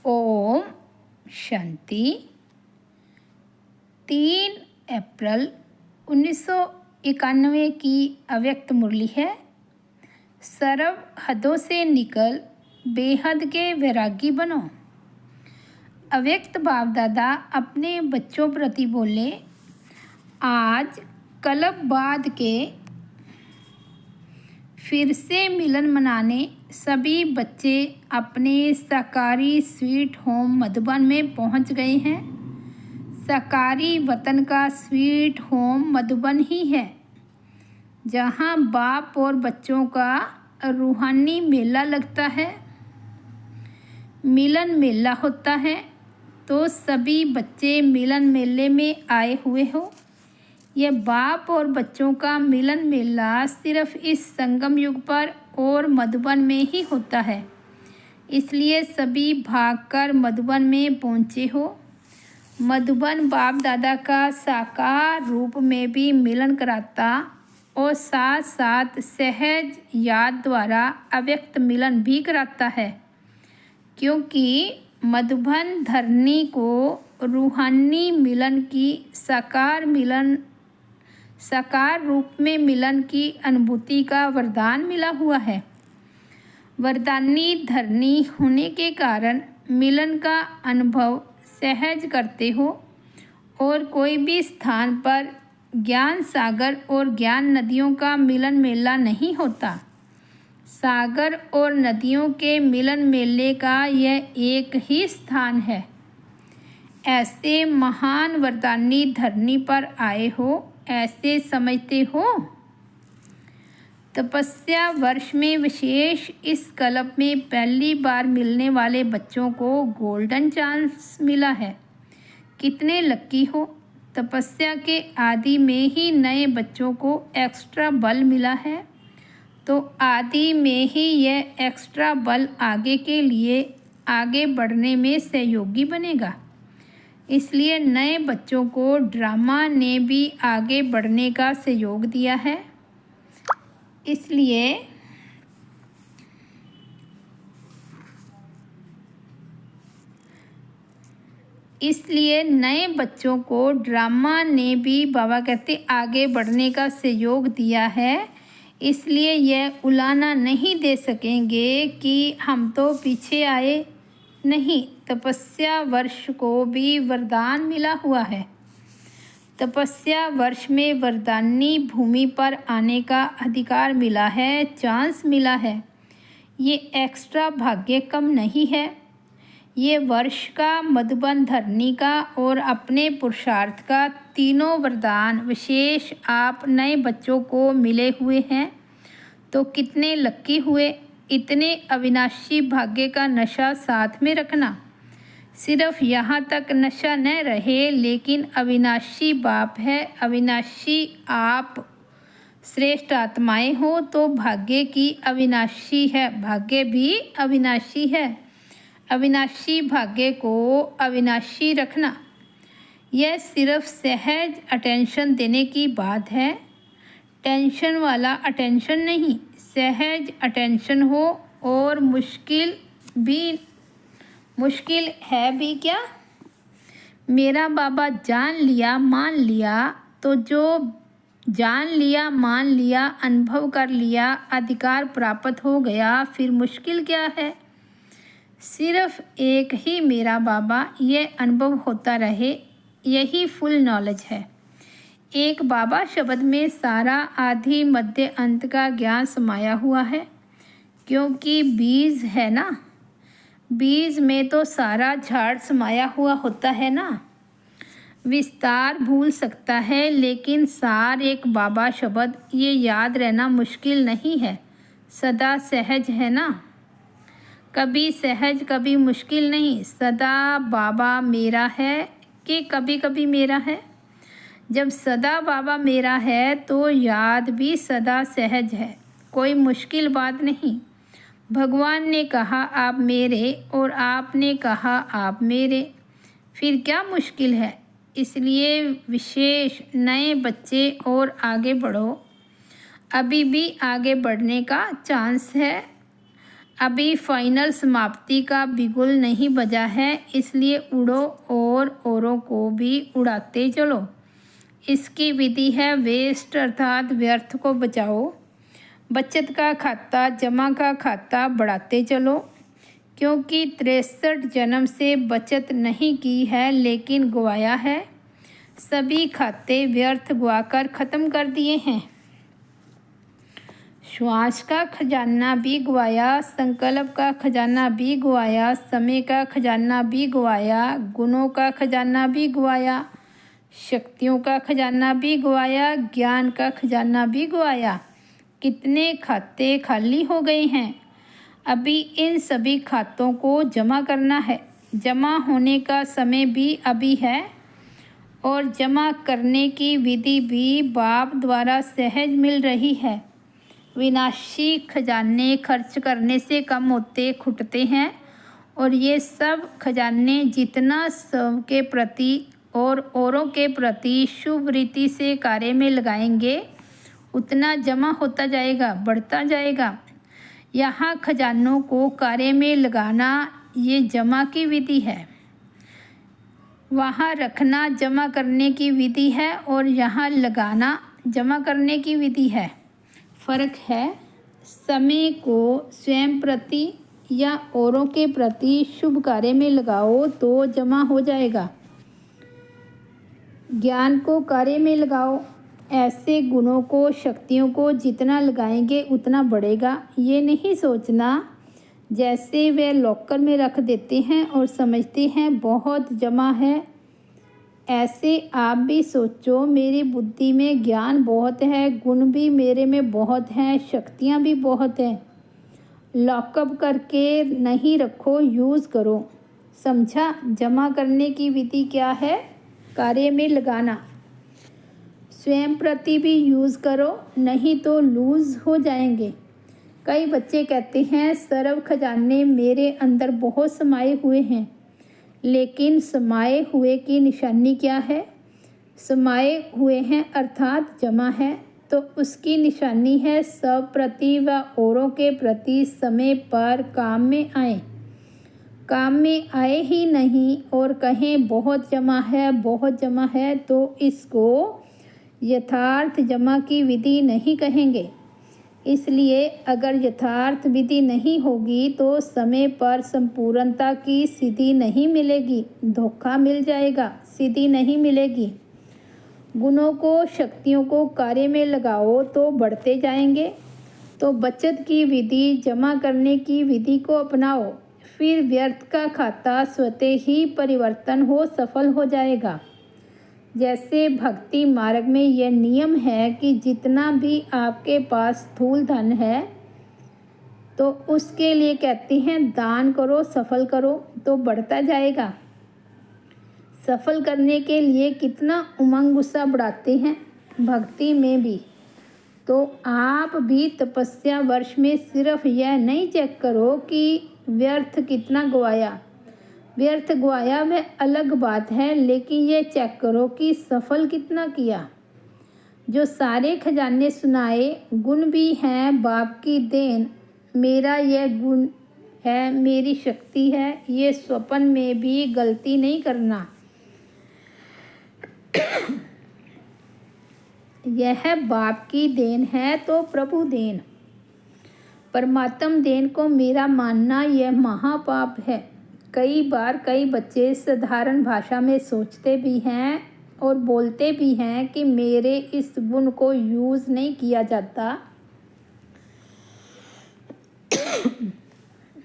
ओम शांति। 3 अप्रैल 1991 की अव्यक्त मुरली है। सर्व हदों से निकल बेहद के वैरागी बनो। अव्यक्त बाप दादा अपने बच्चों प्रति बोले, आज कल्प बाद के फिर से मिलन मनाने सभी बच्चे अपने सरकारी स्वीट होम मधुबन में पहुंच गए हैं। सरकारी वतन का स्वीट होम मधुबन ही है, जहां बाप और बच्चों का रूहानी मेला लगता है। मिलन मेला होता है तो सभी बच्चे मिलन मेले में आए हुए हो। यह बाप और बच्चों का मिलन मेला सिर्फ इस संगम युग पर और मधुबन में ही होता है, इसलिए सभी भागकर मधुबन में पहुँचे हो। मधुबन बाप दादा का साकार रूप में भी मिलन कराता और साथ साथ सहज याद द्वारा अव्यक्त मिलन भी कराता है, क्योंकि मधुबन धरनी को रूहानी मिलन की साकार रूप में मिलन की अनुभूति का वरदान मिला हुआ है। वरदानी धरनी होने के कारण मिलन का अनुभव सहज करते हो और कोई भी स्थान पर ज्ञान सागर और ज्ञान नदियों का मिलन मेला नहीं होता। सागर और नदियों के मिलन मेले का यह एक ही स्थान है। ऐसे महान वरदानी धरनी पर आए हो, ऐसे समझते हो। तपस्या वर्ष में विशेष इस कल्प में पहली बार मिलने वाले बच्चों को गोल्डन चांस मिला है। कितने लकी हो। तपस्या के आदि में ही नए बच्चों को एक्स्ट्रा बल मिला है, तो आदि में ही यह एक्स्ट्रा बल आगे के लिए आगे बढ़ने में सहयोगी बनेगा। इसलिए नए बच्चों को ड्रामा ने भी आगे बढ़ने का सहयोग दिया है। इसलिए नए बच्चों को ड्रामा ने भी बाबा कहते आगे बढ़ने का सहयोग दिया है। इसलिए यह उलाना नहीं दे सकेंगे कि हम तो पीछे आए। नहीं, तपस्या वर्ष को भी वरदान मिला हुआ है। तपस्या वर्ष में वरदानी भूमि पर आने का अधिकार मिला है, चांस मिला है। ये एक्स्ट्रा भाग्य कम नहीं है। ये वर्ष का, मधुबन धरनी का और अपने पुरुषार्थ का तीनों वरदान विशेष आप नए बच्चों को मिले हुए हैं, तो कितने लकी हुए। इतने अविनाशी भाग्य का नशा साथ में रखना। सिर्फ यहाँ तक नशा न रहे, लेकिन अविनाशी बाप है, अविनाशी आप श्रेष्ठ आत्माएं हो, तो भाग्य की अविनाशी है, भाग्य भी अविनाशी है। अविनाशी भाग्य को अविनाशी रखना, यह सिर्फ सहज अटेंशन देने की बात है। टेंशन वाला अटेंशन नहीं, सहज अटेंशन हो। और मुश्किल है भी क्या। मेरा बाबा जान लिया, मान लिया, तो जो जान लिया, मान लिया, अनुभव कर लिया, अधिकार प्राप्त हो गया, फिर मुश्किल क्या है। सिर्फ एक ही मेरा बाबा, यह अनुभव होता रहे, यही फुल नॉलेज है। एक बाबा शब्द में सारा आदि मध्य अंत का ज्ञान समाया हुआ है, क्योंकि बीज है ना, बीज में तो सारा झाड़ समाया हुआ होता है ना। विस्तार भूल सकता है, लेकिन सार एक बाबा शब्द ये याद रहना मुश्किल नहीं है। सदा सहज है ना, कभी सहज कभी मुश्किल नहीं। सदा बाबा मेरा है कि कभी कभी मेरा है। जब सदा बाबा मेरा है तो याद भी सदा सहज है, कोई मुश्किल बात नहीं। भगवान ने कहा आप मेरे और आपने कहा आप मेरे, फिर क्या मुश्किल है। इसलिए विशेष नए बच्चे और आगे बढ़ो, अभी भी आगे बढ़ने का चांस है। अभी फाइनल समाप्ति का बिगुल नहीं बजा है, इसलिए उड़ो और औरों को भी उड़ाते चलो। इसकी विधि है वेस्ट अर्थात व्यर्थ को बचाओ। बचत का खाता जमा का खाता बढ़ाते चलो, क्योंकि 63 जन्म से बचत नहीं की है लेकिन गवाया है। सभी खाते व्यर्थ गवाकर ख़त्म कर दिए हैं। श्वास का खजाना भी गवाया, संकल्प का खजाना भी गवाया, समय का खजाना भी गवाया, गुणों का खजाना भी गवाया, शक्तियों का खजाना भी गवाया, ज्ञान का खजाना भी गवाया। कितने खाते खाली हो गए हैं। अभी इन सभी खातों को जमा करना है। जमा होने का समय भी अभी है और जमा करने की विधि भी बाप द्वारा सहज मिल रही है। विनाशी खजाने खर्च करने से कम होते खुटते हैं और ये सब खजाने जितना सबके प्रति और औरों के प्रति शुभ रीति से कार्य में लगाएंगे उतना जमा होता जाएगा, बढ़ता जाएगा। यहाँ खजानों को कार्य में लगाना ये जमा की विधि है। वहाँ रखना जमा करने की विधि है और यहाँ लगाना जमा करने की विधि है। फ़र्क है। समय को स्वयं प्रति या औरों के प्रति शुभ कार्य में लगाओ तो जमा हो जाएगा। ज्ञान को कार्य में लगाओ। ऐसे गुणों को शक्तियों को जितना लगाएंगे उतना बढ़ेगा। ये नहीं सोचना जैसे वे लॉकर में रख देते हैं और समझते हैं बहुत जमा है। ऐसे आप भी सोचो मेरी बुद्धि में ज्ञान बहुत है, गुण भी मेरे में बहुत हैं, शक्तियाँ भी बहुत हैं। लॉकअप करके नहीं रखो, यूज़ करो। समझा? जमा करने की विधि क्या है? कार्य में लगाना। स्वयं प्रति भी यूज़ करो, नहीं तो लूज़ हो जाएंगे। कई बच्चे कहते हैं सर्व खजाने मेरे अंदर बहुत समाये हुए हैं, लेकिन समाये हुए की निशानी क्या है? समाये हुए हैं अर्थात जमा है, तो उसकी निशानी है सब प्रति व औरों के प्रति समय पर काम में आए। काम में आए ही नहीं और कहें बहुत जमा है, बहुत जमा है, तो इसको यथार्थ जमा की विधि नहीं कहेंगे। इसलिए अगर यथार्थ विधि नहीं होगी तो समय पर संपूर्णता की सिद्धि नहीं मिलेगी, धोखा मिल जाएगा, सिद्धि नहीं मिलेगी। गुणों को शक्तियों को कार्य में लगाओ तो बढ़ते जाएंगे। तो बचत की विधि जमा करने की विधि को अपनाओ, फिर व्यर्थ का खाता स्वतः ही परिवर्तन हो सफल हो जाएगा। जैसे भक्ति मार्ग में यह नियम है कि जितना भी आपके पास स्थूल धन है तो उसके लिए कहते हैं दान करो, सफल करो, तो बढ़ता जाएगा। सफल करने के लिए कितना उमंग गुस्सा बढ़ाते हैं भक्ति में भी। तो आप भी तपस्या वर्ष में सिर्फ यह नहीं चेक करो कि व्यर्थ कितना गवाया। व्यर्थ गवाया वह अलग बात है, लेकिन ये चेक करो कि सफल कितना किया। जो सारे खजाने सुनाए गुण भी हैं बाप की देन। मेरा यह गुण है, मेरी शक्ति है, ये स्वप्न में भी गलती नहीं करना। यह बाप की देन है तो प्रभु देन, परमात्म देन को मेरा मानना यह महापाप है। कई बार कई बच्चे साधारण भाषा में सोचते भी हैं और बोलते भी हैं कि मेरे इस गुण को यूज़ नहीं किया जाता,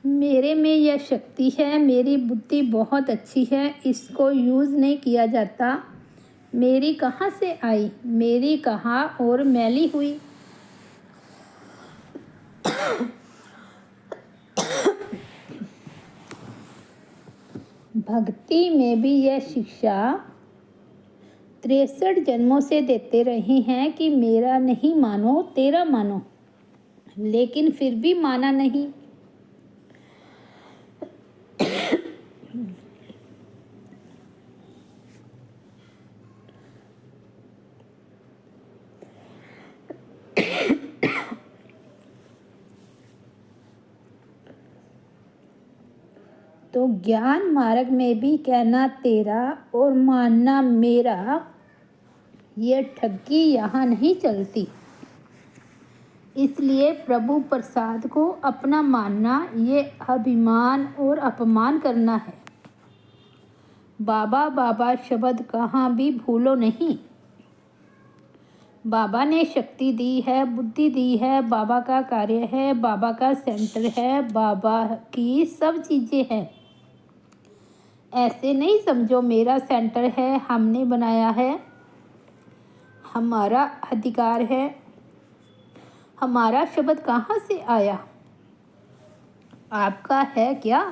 मेरे में यह शक्ति है, मेरी बुद्धि बहुत अच्छी है, इसको यूज़ नहीं किया जाता। मेरी कहाँ से आई, मेरी कहाँ और मैली हुई। भक्ति में भी यह शिक्षा 63 जन्मों से देते रहे हैं कि मेरा नहीं मानो तेरा मानो, लेकिन फिर भी माना नहीं। तो ज्ञान मार्ग में भी कहना तेरा और मानना मेरा, ये ठगी यहाँ नहीं चलती। इसलिए प्रभु प्रसाद को अपना मानना ये अभिमान और अपमान करना है। बाबा बाबा शब्द कहाँ भी भूलो नहीं। बाबा ने शक्ति दी है, बुद्धि दी है, बाबा का कार्य है, बाबा का सेंटर है, बाबा की सब चीज़ें हैं। ऐसे नहीं समझो मेरा सेंटर है, हमने बनाया है, हमारा अधिकार है। हमारा शब्द कहाँ से आया? आपका है क्या?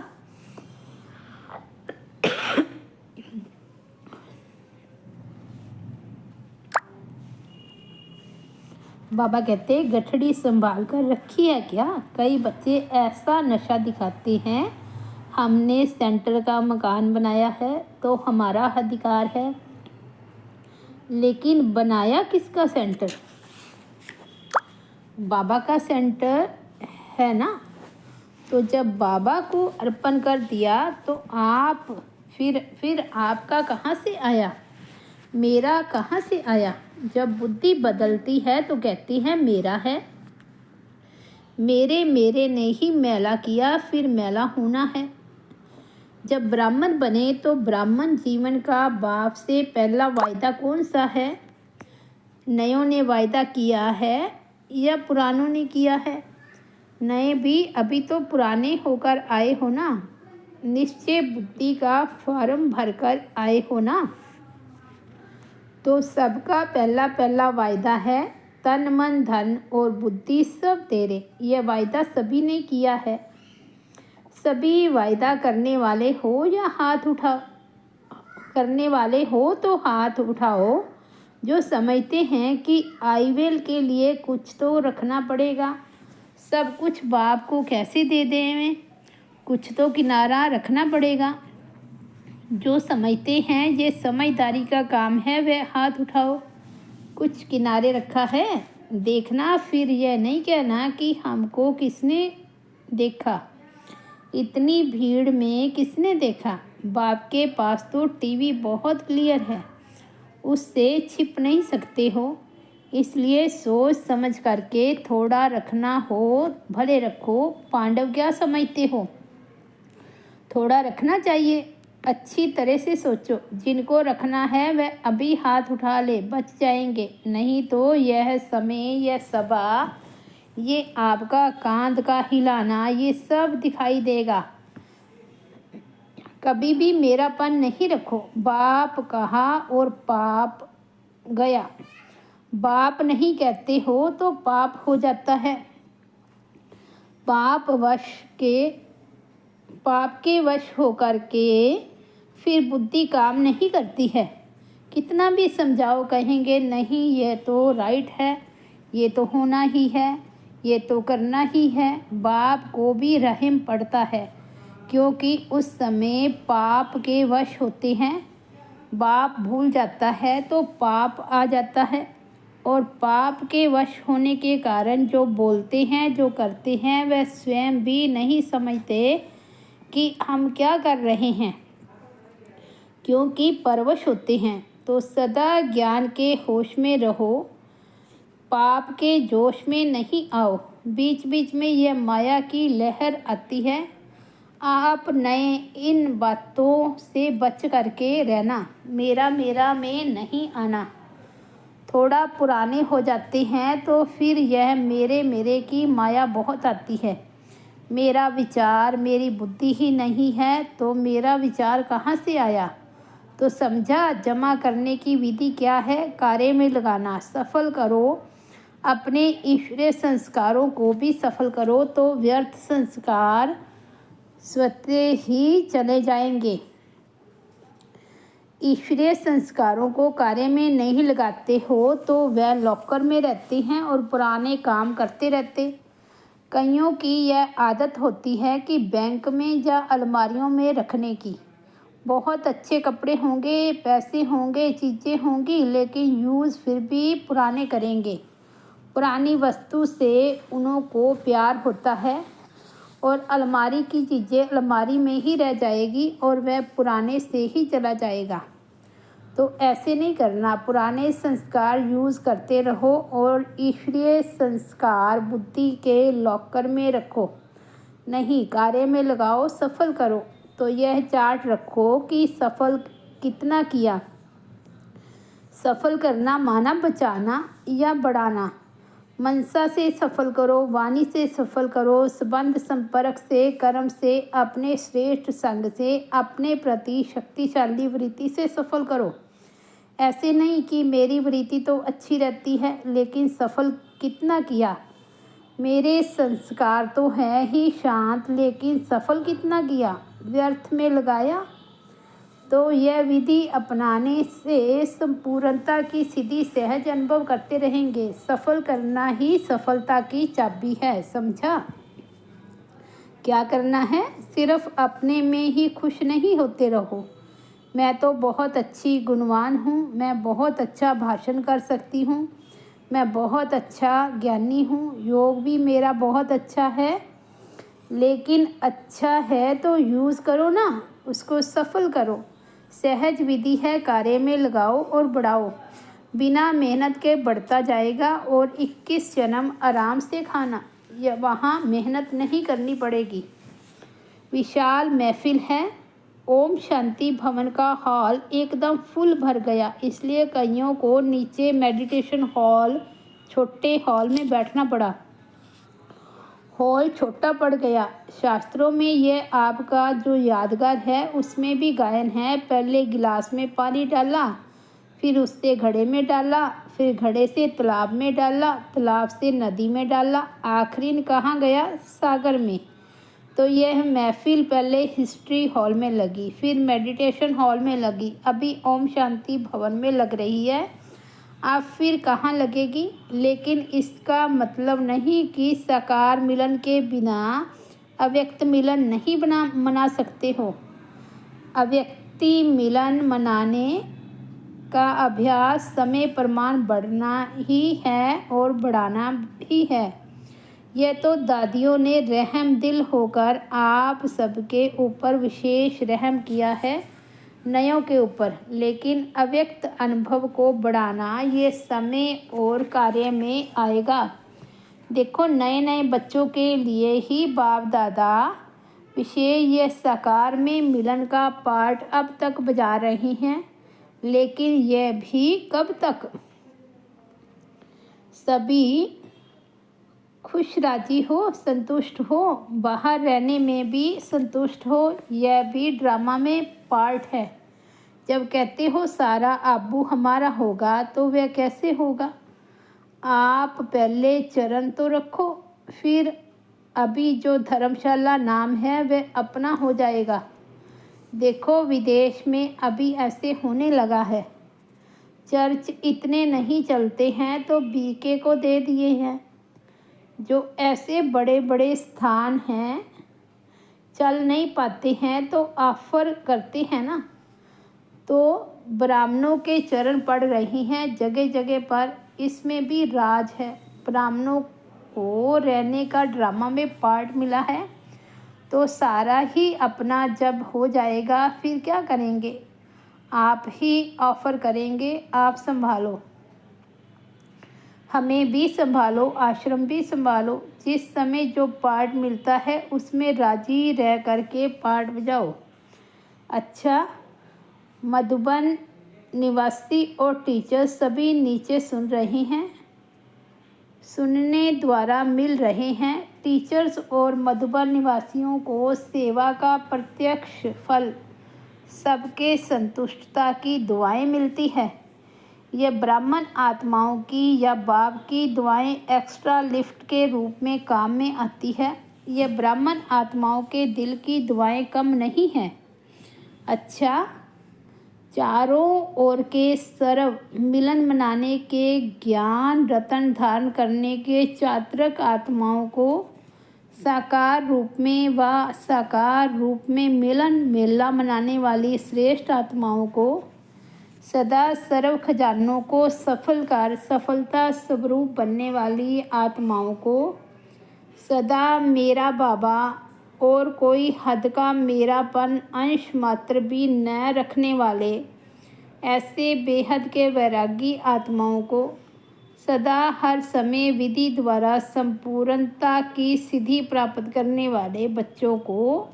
बाबा कहते गठड़ी संभाल कर रखी है क्या? कई बच्चे ऐसा नशा दिखाते हैं, हमने सेंटर का मकान बनाया है तो हमारा अधिकार है। लेकिन बनाया किसका सेंटर? बाबा का सेंटर है ना। तो जब बाबा को अर्पण कर दिया तो आप फिर आपका कहाँ से आया? मेरा कहाँ से आया? जब बुद्धि बदलती है तो कहती है मेरा है। मेरे ने ही मैला किया, फिर मैला होना है। जब ब्राह्मण बने तो ब्राह्मण जीवन का बाप से पहला वायदा कौन सा है? नयों ने वायदा किया है या पुरानों ने किया है? नए भी अभी तो पुराने होकर आए हो ना। निश्चय बुद्धि का फॉर्म भरकर आए हो ना। तो सबका पहला वायदा है तन मन धन और बुद्धि सब तेरे। यह वायदा सभी ने किया है। सभी वायदा करने वाले हो या हाथ उठाओ। करने वाले हो तो हाथ उठाओ, जो समझते हैं कि आईवेल के लिए कुछ तो रखना पड़ेगा। सब कुछ बाप को कैसे दे दें? कुछ तो किनारा रखना पड़ेगा। जो समझते हैं ये समझदारी का काम है वह हाथ उठाओ। कुछ किनारे रखा है देखना, फिर यह नहीं कहना कि हमको किसने देखा। इतनी भीड़ में किसने देखा? बाप के पास तो टीवी बहुत क्लियर है, उससे छिप नहीं सकते हो। इसलिए सोच समझ करके थोड़ा रखना हो भले रखो। पांडव क्या समझते हो? थोड़ा रखना चाहिए। अच्छी तरह से सोचो, जिनको रखना है वह अभी हाथ उठा ले, बच जाएंगे। नहीं तो यह समय, यह सभा, ये आपका कांध का हिलाना, ये सब दिखाई देगा। कभी भी मेरापन नहीं रखो। बाप कहा और पाप गया। बाप नहीं कहते हो तो पाप हो जाता है। पाप के वश होकर के फिर बुद्धि काम नहीं करती है। कितना भी समझाओ कहेंगे नहीं, ये तो राइट है, ये तो होना ही है, ये तो करना ही है। बाप को भी रहम पड़ता है, क्योंकि उस समय पाप के वश होते हैं। बाप भूल जाता है तो पाप आ जाता है, और पाप के वश होने के कारण जो बोलते हैं, जो करते हैं, वह स्वयं भी नहीं समझते कि हम क्या कर रहे हैं, क्योंकि परवश होते हैं। तो सदा ज्ञान के होश में रहो, पाप के जोश में नहीं आओ। बीच बीच में यह माया की लहर आती है, आप नए इन बातों से बच करके रहना। मेरा में नहीं आना। थोड़ा पुराने हो जाते हैं तो फिर यह मेरे की माया बहुत आती है। मेरा विचार, मेरी बुद्धि ही नहीं है तो मेरा विचार कहाँ से आया? तो समझा जमा करने की विधि क्या है? कार्य में लगाना। सफल करो, अपने ईश्वरीय संस्कारों को भी सफल करो, तो व्यर्थ संस्कार स्वतः ही चले जाएंगे। ईश्वरीय संस्कारों को कार्य में नहीं लगाते हो तो वह लॉकर में रहते हैं और पुराने काम करते रहते। कईयों की यह आदत होती है कि बैंक में या अलमारियों में रखने की। बहुत अच्छे कपड़े होंगे, पैसे होंगे, चीज़ें होंगी, लेकिन यूज़ फिर भी पुराने करेंगे। पुरानी वस्तु से उन्हों को प्यार होता है, और अलमारी की चीज़ें अलमारी में ही रह जाएगी और वह पुराने से ही चला जाएगा। तो ऐसे नहीं करना, पुराने संस्कार यूज़ करते रहो और ईश्वरीय संस्कार बुद्धि के लॉकर में रखो, नहीं कार्य में लगाओ, सफल करो। तो यह चार्ट रखो कि सफल कितना किया। सफल करना माना बचाना या बढ़ाना। मनसा से सफल करो, वाणी से सफल करो, संबंध संपर्क से, कर्म से, अपने श्रेष्ठ संग से, अपने प्रति शक्तिशाली वृत्ति से सफल करो। ऐसे नहीं कि मेरी वृत्ति तो अच्छी रहती है लेकिन सफल कितना किया, मेरे संस्कार तो है ही शांत लेकिन सफल कितना किया, व्यर्थ में लगाया। तो यह विधि अपनाने से संपूर्णता की सीधी सहज अनुभव करते रहेंगे। सफल करना ही सफलता की चाबी है, समझा। क्या करना है, सिर्फ अपने में ही खुश नहीं होते रहो। मैं तो बहुत अच्छी गुणवान हूँ, मैं बहुत अच्छा भाषण कर सकती हूँ, मैं बहुत अच्छा ज्ञानी हूँ, योग भी मेरा बहुत अच्छा है। लेकिन अच्छा है तो यूज़ करो ना, उसको सफल करो। सहज विधि है, कार्य में लगाओ और बढ़ाओ। बिना मेहनत के बढ़ता जाएगा और 21 जन्म आराम से खाना, या वहाँ मेहनत नहीं करनी पड़ेगी। विशाल महफिल है। ओम शांति भवन का हॉल एकदम फुल भर गया, इसलिए कईयों को नीचे मेडिटेशन हॉल छोटे हॉल में बैठना पड़ा। हॉल छोटा पड़ गया। शास्त्रों में यह आपका जो यादगार है उसमें भी गायन है। पहले गिलास में पानी डाला, फिर उससे घड़े में डाला, फिर घड़े से तालाब में डाला, तालाब से नदी में डाला, आखिरी कहाँ गया, सागर में। तो यह महफिल पहले हिस्ट्री हॉल में लगी, फिर मेडिटेशन हॉल में लगी, अभी ओम शांति भवन में लग रही है। आप फिर कहाँ लगेगी। लेकिन इसका मतलब नहीं कि साकार मिलन के बिना अव्यक्त मिलन नहीं मना सकते हो। अव्यक्ति मिलन मनाने का अभ्यास समय प्रमाण बढ़ना ही है और बढ़ाना भी है। यह तो दादियों ने रहम दिल होकर आप सबके ऊपर विशेष रहम किया है, नयों के ऊपर। लेकिन अव्यक्त अनुभव को बढ़ाना ये समय और कार्य में आएगा। देखो, नए नए बच्चों के लिए ही बाप दादा विषय यह साकार में मिलन का पाठ अब तक बजा रही हैं, लेकिन यह भी कब तक। सभी खुश राजी हो, संतुष्ट हो, बाहर रहने में भी संतुष्ट हो, यह भी ड्रामा में पार्ट है। जब कहते हो सारा आबू हमारा होगा तो वह कैसे होगा। आप पहले चरण तो रखो, फिर अभी जो धर्मशाला नाम है वह अपना हो जाएगा। देखो, विदेश में अभी ऐसे होने लगा है। चर्च इतने नहीं चलते हैं तो बीके को दे दिए हैं। जो ऐसे बड़े बड़े स्थान हैं चल नहीं पाते हैं तो ऑफर करते हैं ना। तो ब्राह्मणों के चरण पड़ रही हैं जगह जगह पर, इसमें भी राज है। ब्राह्मणों को रहने का ड्रामा में पार्ट मिला है, तो सारा ही अपना जब हो जाएगा फिर क्या करेंगे। आप ही ऑफर करेंगे, आप संभालो, हमें भी संभालो, आश्रम भी संभालो। जिस समय जो पार्ट मिलता है उसमें राजी रह करके पार्ट बजाओ। अच्छा, मधुबन निवासी और टीचर सभी नीचे सुन रहे हैं, सुनने द्वारा मिल रहे हैं। टीचर्स और मधुबन निवासियों को सेवा का प्रत्यक्ष फल सबके संतुष्टता की दुआएं मिलती है। यह ब्राह्मण आत्माओं की या बाप की दुआएं एक्स्ट्रा लिफ्ट के रूप में काम में आती है। यह ब्राह्मण आत्माओं के दिल की दुआएं कम नहीं हैं। अच्छा, चारों ओर के सर्व मिलन मनाने के ज्ञान रतन धारण करने के चात्रक आत्माओं को साकार रूप में व साकार रूप में मिलन मेला मनाने वाली श्रेष्ठ आत्माओं को, सदा सर्व खजानों को सफल कर सफलता स्वरूप बनने वाली आत्माओं को, सदा मेरा बाबा और कोई हद का मेरापन अंश मात्र भी न रखने वाले ऐसे बेहद के वैरागी आत्माओं को सदा हर समय विधि द्वारा संपूर्णता की सिद्धि प्राप्त करने वाले बच्चों को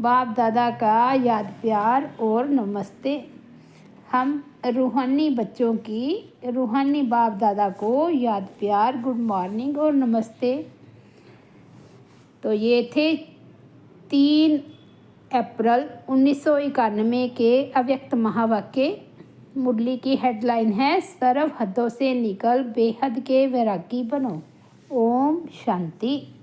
बाप दादा का याद प्यार और नमस्ते। हम रूहानी बच्चों की रूहानी बाप दादा को याद प्यार, गुड मॉर्निंग और नमस्ते। तो ये थे 3 अप्रैल 1991 के अव्यक्त महावाक्य। मुरली की हेडलाइन है, सर्व हदों से निकल बेहद के वैरागी बनो। ओम शांति।